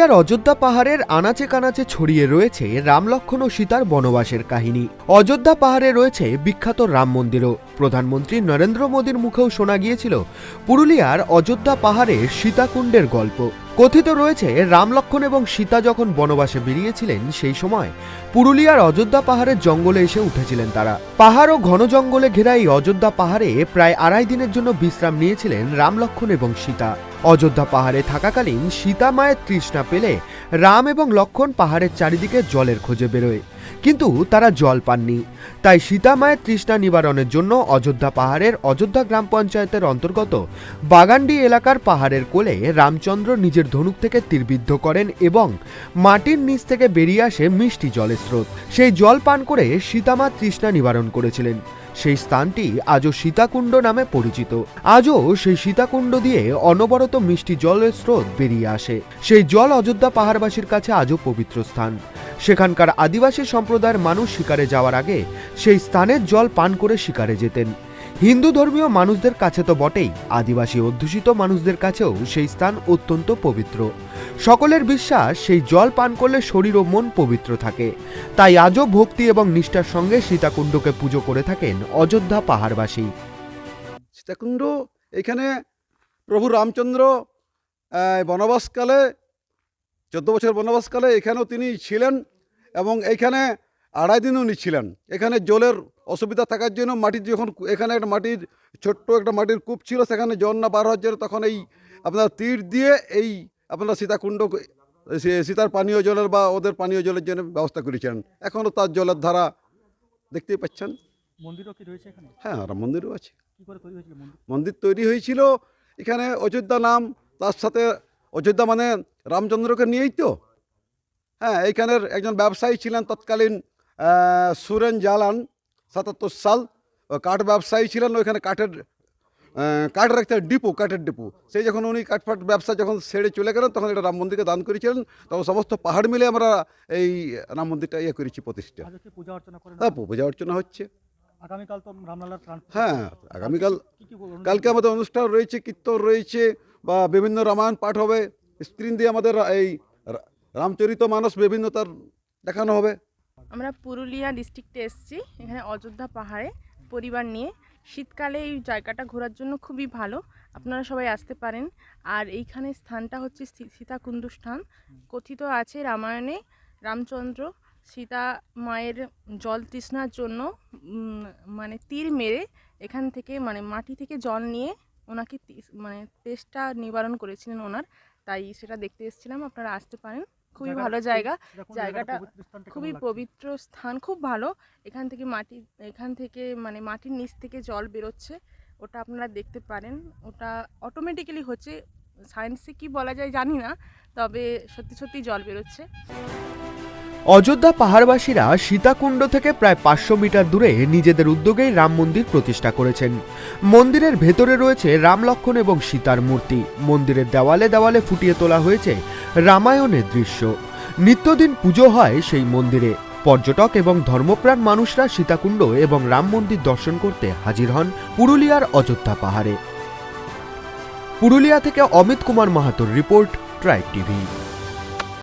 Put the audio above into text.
পুরুলিয়ার অযোধ্যা পাহাড়ের আনাচে কানাচে ছড়িয়ে রয়েছে রাম লক্ষ্মণ ও সীতার বনবাসের কাহিনী। অযোধ্যা পাহাড়ে রয়েছে বিখ্যাত রাম মন্দিরও। প্রধানমন্ত্রী নরেন্দ্র মোদীর মুখেও শোনা গিয়েছিল পুরুলিয়ার অযোধ্যা পাহাড়ে সীতাকুণ্ডের গল্প। কথিত রয়েছে রাম লক্ষ্মণ এবং সীতা যখন বনবাসে বেরিয়েছিলেন সেই সময় পুরুলিয়ার অযোধ্যা পাহাড়ের জঙ্গলে এসে উঠেছিলেন তারা। পাহাড় ও ঘন জঙ্গলে ঘেরা এই অযোধ্যা পাহাড়ে প্রায় 2.5 দিনের জন্য বিশ্রাম নিয়েছিলেন রাম লক্ষ্মণ এবং সীতা। অযোধ্যা পাহাড়ে থাকাকালীন সীতা মায়ের তৃষ্ণা পেলে রাম এবং লক্ষ্মণ পাহাড়ের চারিদিকে জলের খোঁজে বেরোয়, কিন্তু তারা জল পাননি। তাই সীতা মায়ের তৃষ্ণা নিবারণের জন্য অযোধ্যা পাহাড়ের অযোধ্যা গ্রাম পঞ্চায়েতের অন্তর্গত বাগানডি এলাকার পাহাড়ের কোলে রামচন্দ্র নিজের ধনুক থেকে তীরবিদ্ধ করেন এবং মাটির নিচ থেকে বেরিয়ে আসে মিষ্টি জলের স্রোত। সেই জল পান করে সীতামা তৃষ্ণা নিবারণ করেছিলেন। সেই স্থানটি আজও সীতাকুণ্ড নামে পরিচিত। আজও সেই সীতাকুণ্ড দিয়ে অনবরত মিষ্টি জলের স্রোত বেরিয়ে আসে। সেই জল অযোধ্যা পাহাড়বাসীর কাছে আজও পবিত্র স্থান। সেখানকার আদিবাসী সম্প্রদায়ের মানুষ শিকারে যাওয়ার আগে সেই স্থানের জল পান করে শিকারে যেতেন। হিন্দু ধর্মীয় মানুষদের কাছে তো বটেই, আদিবাসী অধ্যুষিত মানুষদের কাছেও সেই স্থান অত্যন্ত পবিত্র। সকলের বিশ্বাস সেই জল পান করলে শরীর ও মন পবিত্র থাকে। তাই আজও ভক্তি এবং নিষ্ঠার সঙ্গে সীতাকুণ্ডকে পুজো করে থাকেন অযোধ্যা পাহাড়বাসী। সীতাকুণ্ড এখানে প্রভু রামচন্দ্র বনবাসকালে 14 বছর বনবাসকালে এখানেও তিনি ছিলেন এবং এইখানে 2.5 দিন উনি ছিলেন। এখানে জলের অসুবিধা থাকার জন্য মাটির যখন এখানে একটা মাটির ছোট্ট একটা মাটির কূপ ছিল, সেখানে জল না বার হওয়ার জন্য তখন এই আপনার তীর দিয়ে এই আপনারা সীতাকুণ্ড সীতার পানীয় জলের বা ওদের পানীয় জলের জন্য ব্যবস্থা করেছেন। এখনও তার জলের ধারা দেখতেই পাচ্ছেন। মন্দিরও কি রয়েছে এখানে? হ্যাঁ, রাম মন্দিরও আছে। কি করে তৈরি হয়েছিল মন্দির? মন্দির তৈরি হয়েছিল এখানে অযোধ্যা নাম, তার সাথে অযোধ্যা মানে রামচন্দ্রকে নিয়েই তো। হ্যাঁ, এইখানের একজন ব্যবসায়ী ছিলেন তৎকালীন সুরেন জালান, 77 সাল। কাঠ ব্যবসায়ী ছিলেন। ওইখানে কাঠের একটা কাঠের ডিপো। সেই যখন উনি কাঠফাট ব্যবসা যখন ছেড়ে চলে গেলেন তখন এটা রাম মন্দিরকে দান করেছিলেন। তখন সমস্ত পাহাড় মিলে আমরা এই রাম মন্দিরটা করেছি প্রতিষ্ঠা। পূজা অর্চনা করেন? হ্যাঁ, পূজা অর্চনা হচ্ছে। আগামীকাল তো রামলালার প্রাণ। হ্যাঁ, আগামীকাল কালকে আমাদের অনুষ্ঠান রয়েছে, কীর্তন রয়েছে বা বিভিন্ন রামায়ণ পাঠ হবে। স্ক্রিন দিয়ে আমাদের এই রামচরিত মানস বিভিন্ন তার দেখানো হবে। আমরা পুরুলিয়া ডিস্ট্রিক্টে এসেছি, এখানে অযোধ্যা পাহাড়ে পরিবার নিয়ে। শীতকালে এই জায়গাটা ঘোরার জন্য খুবই ভালো, আপনারা সবাই আসতে পারেন। আর এইখানে স্থানটা হচ্ছে সীতাকুণ্ড স্থান। কথিত আছে রামায়ণে রামচন্দ্র সীতা মায়ের জল তৃষ্ণার জন্য মানে তীর মেরে এখান থেকে মানে মাটি থেকে জল নিয়ে ওনাকে মানে তেষ্টা নিবারণ করেছিলেন ওনার। তাই সেটা দেখতে এসেছিলাম, আপনারা আসতে পারেন। খুবই ভালো জায়গা, জায়গাটা খুবই পবিত্র স্থান, খুব ভালো। এখান থেকে মানে মাটির নিচ থেকে জল বেরোচ্ছে, ওটা আপনারা দেখতে পারেন। ওটা অটোমেটিক্যালি হচ্ছে, সায়েন্সে কি বলা যায় জানি না, তবে সত্যি সত্যি জল বেরোচ্ছে। অযোধ্যা পাহাড়বাসীরা সীতাকুণ্ড থেকে প্রায় 500 মিটার দূরে নিজেদের উদ্যোগেই রাম মন্দির প্রতিষ্ঠা করেছেন। মন্দিরের ভেতরে রয়েছে রাম লক্ষ্মণ এবং সীতার মূর্তি। মন্দিরের দেওয়ালে দেওয়ালে ফুটিয়ে তোলা হয়েছে রামায়ণের দৃশ্য। নিত্যদিন পুজো হয় সেই মন্দিরে। পর্যটক এবং ধর্মপ্রাণ মানুষরা সীতাকুণ্ড এবং রাম মন্দির দর্শন করতে হাজির হন পুরুলিয়ার অযোধ্যা পাহাড়ে। পুরুলিয়া থেকে অমিত কুমার মাহাতোর রিপোর্ট, ট্রাইব টিভি।